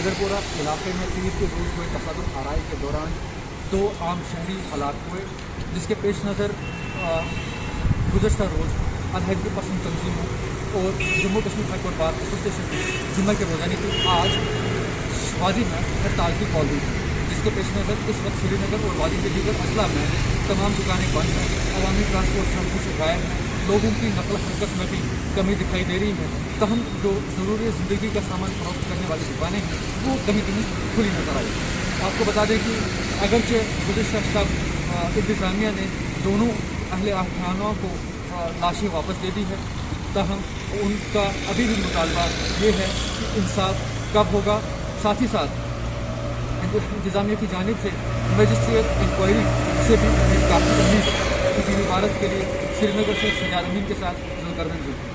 हैदरपुरा इलाके में पीर के रोज़ हुए तसादुम आराई के दौरान 2 आम शहरी हलाक हुए, जिसके पेश नज़र गुज़श्ता रोज़ अलहदगी पसंद तंजीमों और Jammu Kashmir high court bar association की जुम्मे के रोज़ यानी कि आज वादी में हड़ताल की कॉल दी, जिसके पेश नज़र इस वक्त श्रीनगर और वादी के दीगर अजला में तमाम दुकानें बंद हैं, अवामी ट्रांसपोर्ट सड़कों से गायब है, लोगों की नकल हरकत में भी कमी दिखाई दे रही है। तहम जो ज़रूरी ज़िंदगी का सामान फरोख्त करने वाली दुकानें हैं वो कहीं कहीं खुली नजर आई। आपको बता दें कि अगरचे गुज़श्ता शब इंतज़ामिया ने दोनों अहले आखानों को लाशें वापस दे दी है, तहम उनका अभी भी मुतालबा ये है कि इंसाफ कब होगा। साथ ही साथ इंतज़ामिया की जानिब से मजिस्ट्रेट इंक्वायरी से भी काफ़ी उम्मीद है। भारत के लिए श्रीनगर से सजाद अमीन के साथ जुल्फ़िकार।